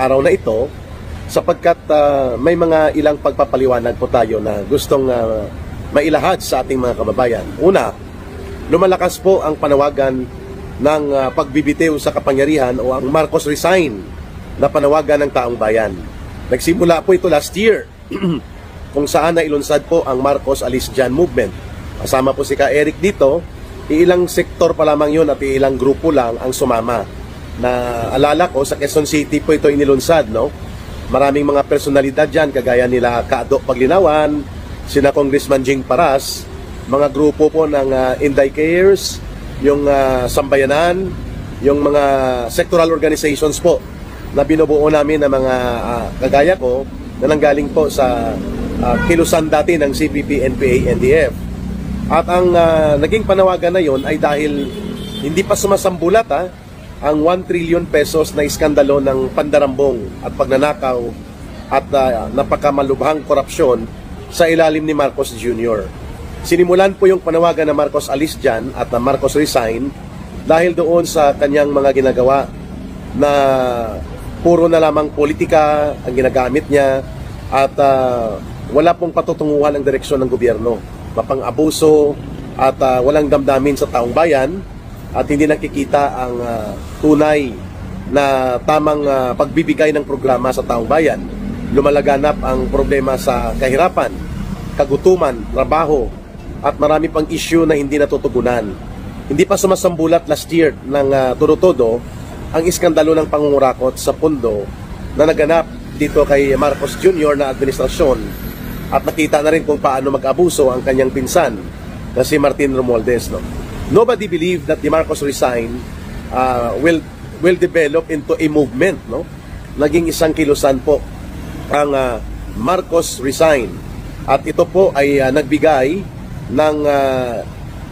araw na ito sapagkat may mga ilang pagpapaliwanag po tayo na gustong mailahad sa ating mga kababayan. Una, lumalakas po ang panawagan ng pagbibitiw sa kapangyarihan o ang Marcos resign na panawagan ng taong bayan. Nagsimula po ito last year kung saan nailunsad po ang Marcos Alis Jan movement. Kasama po si Ka Eric dito, ilang sektor pa lamang yun at ilang grupo lang ang sumama. Na alala ko sa Quezon City po ito inilunsad, no? Maraming mga personalidad dyan, kagaya nila Kaado Paglinawan, sina Congressman Jing Paras, mga grupo po ng Inday Cares, yung Sambayanan, yung mga sectoral organizations po na binubuo namin ng mga kagaya ko na nanggaling po sa kilusan dati ng CPP, NPA, NDF. At ang naging panawagan na yon ay dahil hindi pa sumasambulat ang 1 trillion pesos na iskandalo ng pandarambong at pagnanakaw at napakamalubhang korupsyon sa ilalim ni Marcos Jr. Sinimulan po yung panawagan ng Marcos Alis Jan at na Marcos resign dahil doon sa kanyang mga ginagawa na puro na lamang politika ang ginagamit niya at wala pong patutunguhan ang direksyon ng gobyerno. Mapang-abuso at walang damdamin sa taong bayan at hindi nakikita ang tunay na tamang pagbibigay ng programa sa taong bayan. Lumalaganap ang problema sa kahirapan, kagutuman, trabaho, at marami pang issue na hindi natutugunan. Hindi pa sumasambulat last year ng todo-todo ang iskandalo ng pangungurakot sa pondo na naganap dito kay Marcos Jr. na administrasyon at nakita na rin kung paano mag-abuso ang kanyang pinsan na si Martin Romualdez, no? Nobody believed that the Marcos resign will develop into a movement, no? Naging isang kilusan po ang Marcos resign. At ito po ay nagbigay ng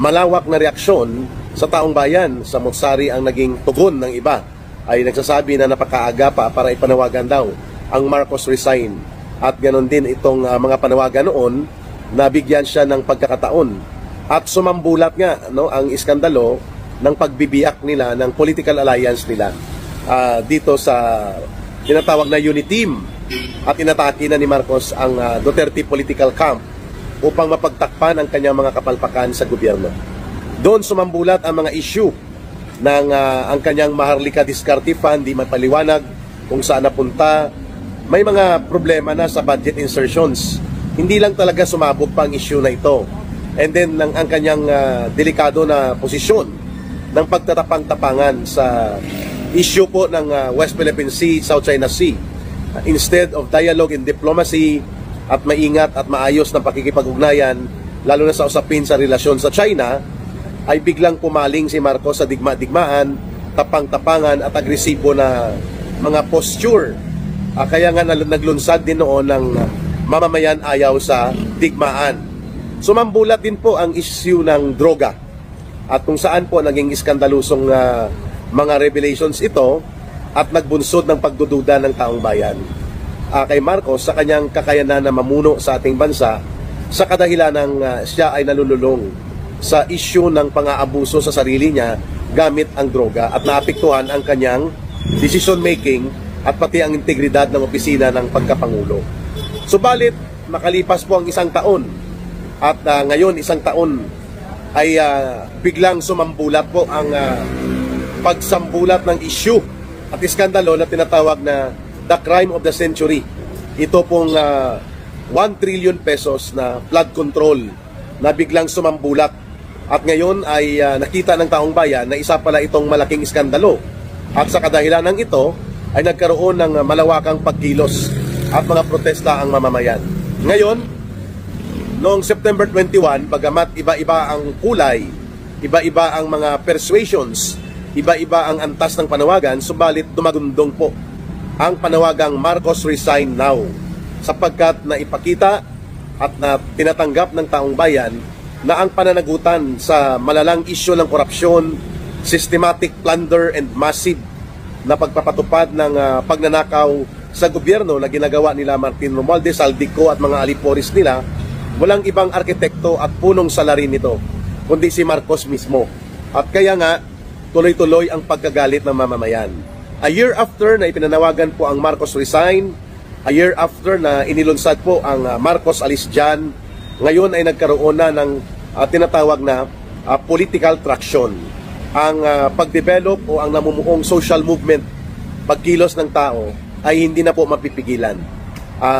malawak na reaksyon sa taong bayan. Sa Mutsari ang naging tugon ng iba ay nagsasabi na napakaaga pa para ipanawagan daw ang Marcos resign. At ganon din itong mga panawagan noon na bigyan siya ng pagkakataon. At sumambulat nga, no, ang iskandalo ng pagbibiyak nila ng political alliance nila dito sa tinatawag na Uniteam at inatake na ni Marcos ang Duterte political camp upang mapagtakpan ang kanyang mga kapalpakan sa gobyerno. Doon sumambulat ang mga issue ng ang kanyang Maharlika Diskarte Fund, di mapaliwanag kung saan napunta. May mga problema na sa budget insertions. Hindi lang talaga sumabog pa ang issue na ito. And then ang kanyang delikado na posisyon ng pagtatapang-tapangan sa issue po ng West Philippine Sea, South China Sea. Instead of dialogue and diplomacy at maingat at maayos na pakikipag-ugnayan, lalo na sa usapin sa relasyon sa China, ay biglang pumaling si Marcos sa digma-digmaan, tapang-tapangan at agresibo na mga posture. Kaya nga naglunsad din noon ng mamamayan ayaw sa digmaan. Sumambulat din po ang issue ng droga at kung saan po naging iskandalusong mga revelations ito at nagbunsod ng pagdududa ng taong bayan kay Marcos sa kanyang kakayanan na mamuno sa ating bansa sa kadahilan ng siya ay nalululong sa issue ng pang-aabuso sa sarili niya gamit ang droga at naapektuhan ang kanyang decision making at pati ang integridad ng opisina ng pagkapangulo. Subalit, makalipas po ang isang taon at ngayon isang taon ay biglang sumambulat po ang pagsambulat ng issue at iskandalo na tinatawag na the crime of the century. Ito pong 1 trillion pesos na flood control na biglang sumambulat at ngayon ay nakita ng taong bayan na isa pala itong malaking iskandalo at sa kadahilan ng ito ay nagkaroon ng malawakang pagkilos at mga protesta ang mamamayan. Ngayon, noong September 21, bagamat iba-iba ang kulay, iba-iba ang mga persuasions, iba-iba ang antas ng panawagan, subalit dumagundong po ang panawagang Marcos resign now sapagkat naipakita at na tinatanggap ng taong bayan na ang pananagutan sa malalang isyu ng korupsyon, systematic plunder and massive na pagpapatupad ng pagnanakaw sa gobyerno na ginagawa nila Martin Romualdez, Saldico at mga aliporis nila, walang ibang arkitekto at punong salarin nito, kundi si Marcos mismo. At kaya nga, tuloy-tuloy ang pagkagalit ng mamamayan. A year after na ipinanawagan po ang Marcos Resign, a year after na inilunsad po ang Marcos Alis Dyan, ngayon ay nagkaroon na ng tinatawag na political traction. Ang pagdevelop o ang namumuong social movement, pagkilos ng tao, ay hindi na po mapipigilan.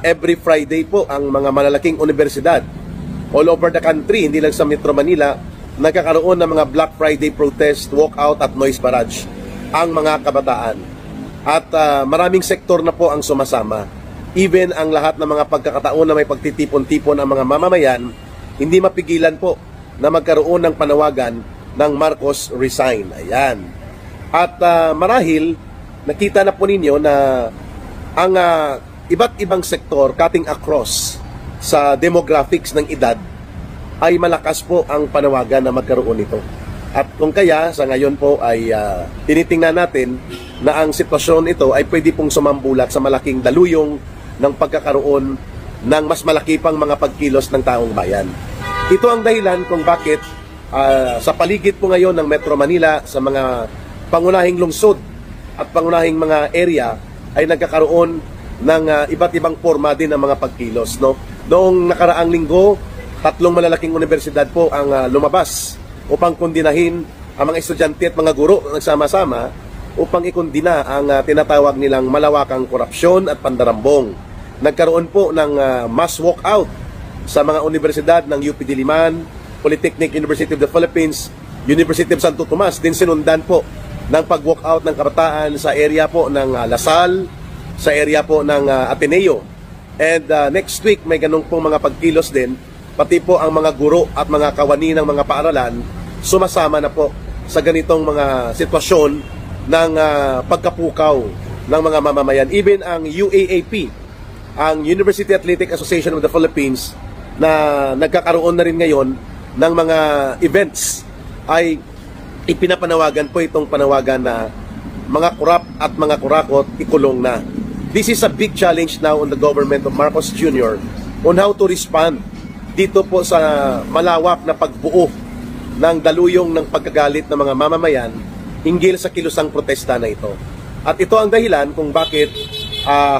Every Friday po ang mga malalaking universidad all over the country, hindi lang sa Metro Manila, nagkakaroon ng mga Black Friday protest, walkout at noise barrage ang mga kabataan. At maraming sektor na po ang sumasama. Even ang lahat ng mga pagkakataon na may pagtitipon-tipon ang mga mamamayan, hindi mapigilan po na magkaroon ng panawagan ng Marcos Resign. Ayan. At marahil, nakita na po ninyo na ang iba't ibang sektor cutting across sa demographics ng edad ay malakas po ang panawagan na magkaroon nito. At kung kaya, sa ngayon po ay tinitingnan natin na ang sitwasyon ito ay pwede pong sumambulat sa malaking daluyong ng pagkakaroon ng mas malaki pang mga pagkilos ng taong bayan. Ito ang dahilan kung bakit sa paligid po ngayon ng Metro Manila, sa mga pangunahing lungsod at pangunahing mga area, ay nagkakaroon ng iba't ibang forma din ng mga pagkilos. No? Noong nakaraang linggo, 3 malalaking universidad po ang lumabas upang kundinahin ang mga estudyante at mga guro na nagsama-sama upang ikundina ang tinatawag nilang malawakang korupsyon at pandarambong. Nagkaroon po ng mass walkout sa mga universidad ng UP Diliman, Polytechnic University of the Philippines, University of Santo Tomas, din sinundan po ng pag-walkout ng kabataan sa area po ng Lasal, sa area po ng Ateneo. And next week may ganun pong mga pagkilos din, pati po ang mga guro at mga kawani ng mga paaralan sumasama na po sa ganitong mga sitwasyon ng pagkapukaw ng mga mamamayan. Even ang UAAP, ang University Athletic Association of the Philippines, na nagkakaroon na rin ngayon ng mga events, ay ipinapanawagan po itong panawagan na mga kurap at mga kurakot ikulong na. This is a big challenge now on the government of Marcos Jr. on how to respond dito po sa malawak na pagbuo ng daluyong ng pagkagalit ng mga mamamayan hinggil sa kilusang protesta na ito. At ito ang dahilan kung bakit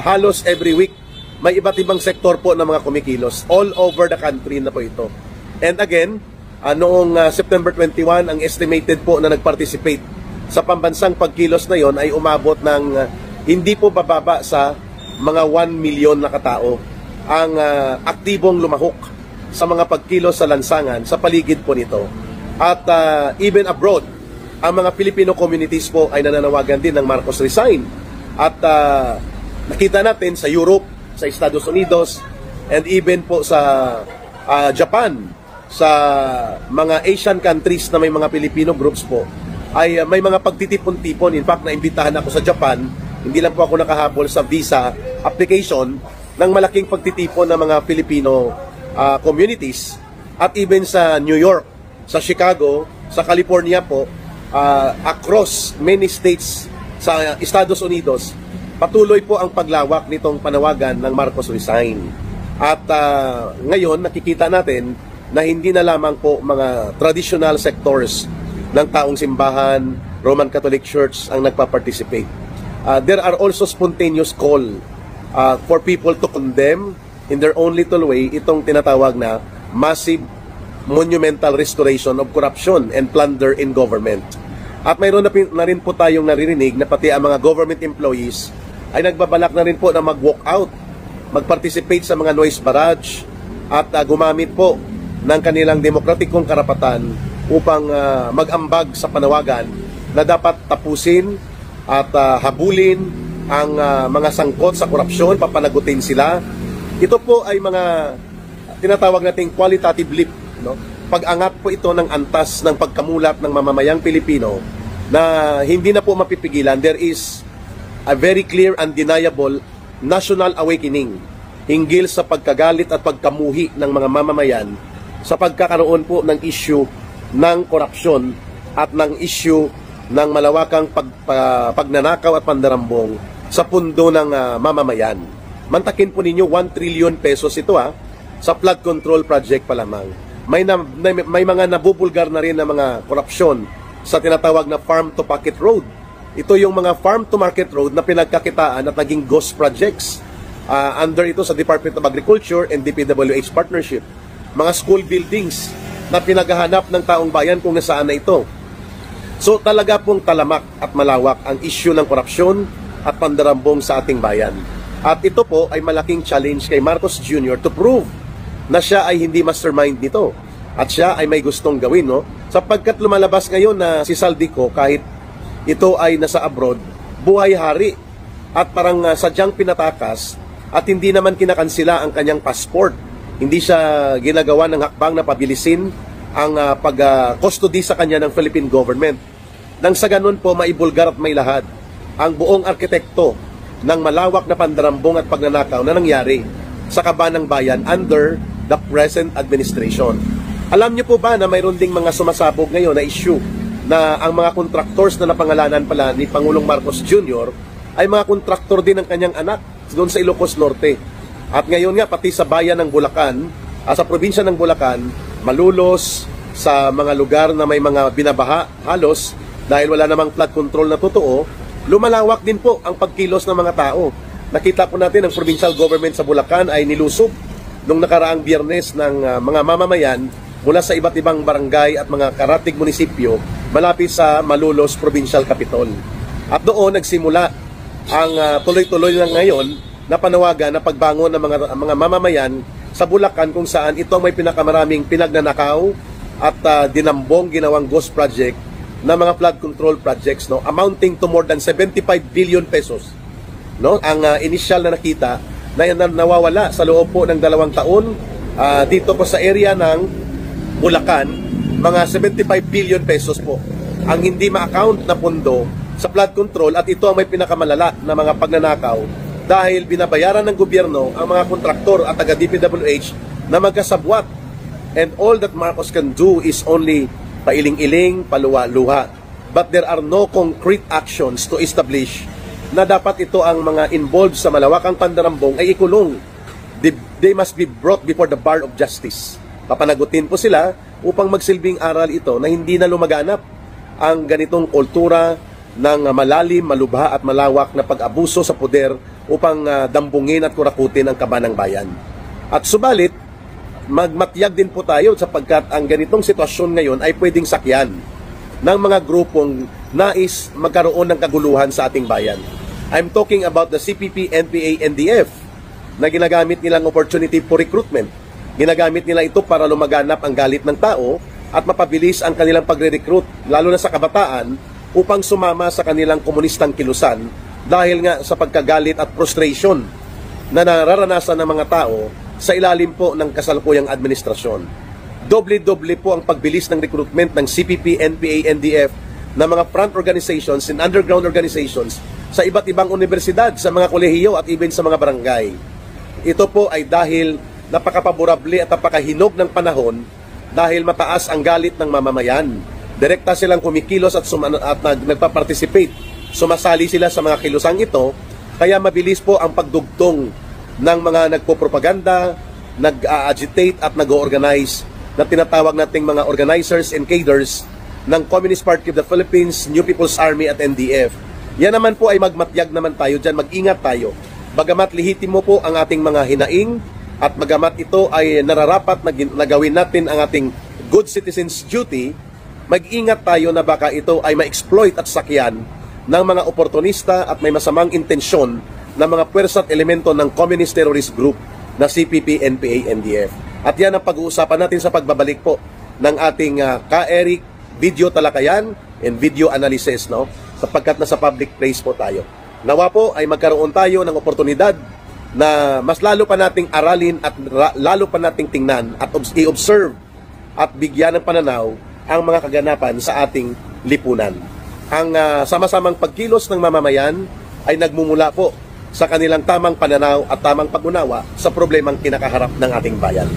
halos every week may iba't ibang sektor po ng mga kumikilos all over the country na po ito. And again, noong September 21, ang estimated po na nag-participate sa pambansang pagkilos na yon ay umabot ng hindi po bababa sa mga 1 million na katao ang aktibong lumahok sa mga pagkilos sa lansangan sa paligid po nito. At even abroad, ang mga Filipino communities po ay nananawagan din ng Marcos Resign. At nakita natin sa Europe, sa Estados Unidos, and even po sa Japan, sa mga Asian countries na may mga Filipino groups po, ay may mga pagtitipon-tipon. In fact, naimbitahan ako sa Japan, hindi lang po ako nakahabol sa visa application, ng malaking pagtitipon ng mga Filipino communities. At even sa New York, sa Chicago, sa California po, across many states sa Estados Unidos, patuloy po ang paglawak nitong panawagan ng Marcos Resign. At ngayon, nakikita natin na hindi na lamang po mga traditional sectors ng taong simbahan, Roman Catholic Church ang nagpa-participate. There are also spontaneous call for people to condemn in their own little way itong tinatawag na massive monumental restoration of corruption and plunder in government. At mayroon na rin po tayong naririnig na pati ang mga government employees ay nagbabalak na rin po na mag-walk out, mag-participate sa mga noise barrage at gumamit po ng kanilang demokratikong karapatan upang mag-ambag sa panawagan na dapat tapusin at habulin ang mga sangkot sa korupsyon, papanagutin sila. Ito po ay mga tinatawag nating qualitative leap, no? Pag-angat po ito ng antas ng pagkamulat ng mamamayang Pilipino na hindi na po mapipigilan. There is a very clear, undeniable national awakening hinggil sa pagkagalit at pagkamuhi ng mga mamamayan sa pagkakaroon po ng issue ng korupsyon at ng issue ng malawakang pagnanakaw at pandarambong sa pundo ng mamamayan. Mantakin po ninyo 1 trillion pesos ito sa flood control project pa lamang. May mga nabubulgar na rin na mga korupsyon sa tinatawag na farm to pocket road Ito yung mga farm-to-market road na pinagkakitaan at naging ghost projects. Under ito sa Department of Agriculture and DPWH partnership. Mga school buildings na pinaghahanap ng taong bayan kung nasaan na ito. So talaga pong talamak at malawak ang issue ng korupsyon at pandarambong sa ating bayan. At ito po ay malaking challenge kay Marcos Jr. to prove na siya ay hindi mastermind nito. At siya ay may gustong gawin, no? Sapagkat lumalabas ngayon na si Saldico, kahit ito ay nasa abroad, buhay hari at parang sadyang pinatakas at hindi naman kinakansila ang kanyang passport. Hindi siya ginagawa ng hakbang na pabilisin ang pag-custody sa kanya ng Philippine government. Nang sa ganun po, maibulgar at mailahad ang buong arkitekto ng malawak na pandarambong at pagnanakaw na nangyari sa kabanang bayan under the present administration. Alam niyo po ba na mayroon ding mga sumasabog ngayon na issue na ang mga contractors na napangalanan pala ni Pangulong Marcos Jr. ay mga kontraktor din ng kanyang anak doon sa Ilocos Norte. At ngayon nga, pati sa bayan ng Bulacan, sa probinsya ng Bulacan, malulos sa mga lugar na may mga binabaha halos dahil wala namang flood control na totoo, lumalawak din po ang pagkilos ng mga tao. Nakita po natin ang provincial government sa Bulacan ay nilusob nung nakaraang Biyernes ng mga mamamayan mula sa iba't ibang barangay at mga karatig munisipyo malapit sa Malolos Provincial Capitol. At doon nagsimula ang tuloy-tuloy na ngayon na panawagan na pagbangon ng mga mamamayan sa Bulacan kung saan ito may pinakamaraming pinagnanakaw at dinambong ginawang ghost project na mga flood control projects, no, amounting to more than 75 billion pesos. No, ang initial na nakita na nawawala sa loob po ng 2 taon dito po sa area ng Bulacan, mga 75 billion pesos po ang hindi ma-account na pondo sa flood control, at ito ang may pinakamalala na mga pagnanakaw dahil binabayaran ng gobyerno ang mga kontraktor at taga-DPWH na magkasabwat. And all that Marcos can do is only pailing-iling, paluwa-luha. But there are no concrete actions to establish na dapat ito ang mga involved sa malawakang pandarambong ay ikulong. They must be brought before the bar of justice. Papanagutin po sila upang magsilbing aral ito na hindi na lumaganap ang ganitong kultura ng malalim, malubha at malawak na pag-abuso sa poder upang dambungin at kurakutin ang kabanang bayan. At subalit, magmatyag din po tayo sapagkat ang ganitong sitwasyon ngayon ay pwedeng sakyan ng mga grupong nais magkaroon ng kaguluhan sa ating bayan. I'm talking about the CPP, NPA, NDF na ginagamit nilang opportunity for recruitment. Ginagamit nila ito para lumaganap ang galit ng tao at mapabilis ang kanilang pagre-recruit, lalo na sa kabataan, upang sumama sa kanilang komunistang kilusan dahil nga sa pagkagalit at frustration na nararanasan ng mga tao sa ilalim po ng kasalukuyang administrasyon. Doble-doble po ang pagbilis ng recruitment ng CPP, NPA, NDF na mga front organizations and underground organizations sa iba't ibang universidad, sa mga kolehiyo at even sa mga barangay. Ito po ay dahil napakapaborable at napakahinog ng panahon dahil mataas ang galit ng mamamayan. Direkta silang kumikilos at nagpa-participate. Sumasali sila sa mga kilusang ito, kaya mabilis po ang pagdugtong ng mga nagpo-propaganda, nag-agitate at nag-organize na tinatawag nating mga organizers and cadres ng Communist Party of the Philippines, New People's Army at NDF. Yan naman po ay magmatyag naman tayo dyan, mag-ingat tayo. Bagamat lihitimo po ang ating mga hinaing at bagamat ito ay nararapat na gawin natin ang ating good citizens duty, mag-ingat tayo na baka ito ay ma-exploit at sakyan ng mga oportunista at may masamang intensyon ng mga puwersa at elemento ng Communist Terrorist Group na CPP, NPA, NDF. At yan ang pag-uusapan natin sa pagbabalik po ng ating ka-Eric video talakayan and video analysis, no? Sapagkat nasa public place po tayo. Nawa po ay magkaroon tayo ng oportunidad na mas lalo pa nating aralin at lalo pa nating tingnan at i-observe at bigyan ng pananaw ang mga kaganapan sa ating lipunan. Ang sama-samang pagkilos ng mamamayan ay nagmumula po sa kanilang tamang pananaw at tamang pag-unawa sa problemang kinakaharap ng ating bayan.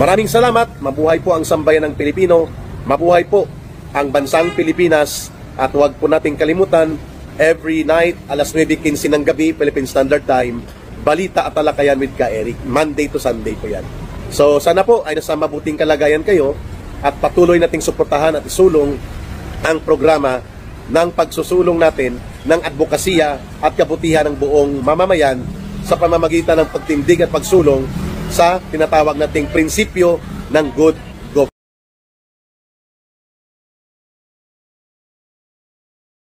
Maraming salamat, mabuhay po ang sambayan ng Pilipino, mabuhay po ang bansang Pilipinas, at huwag po nating kalimutan, every night, alas 9:15 ng gabi, Philippine Standard Time, balita at talakayan with ka-Eric, Monday to Sunday po yan. So sana po ay nasa mabuting kalagayan kayo at patuloy nating suportahan at isulong ang programa ng pagsusulong natin ng advokasya at kabutihan ng buong mamamayan sa pamamagitan ng pagtindig at pagsulong sa tinatawag nating prinsipyo ng good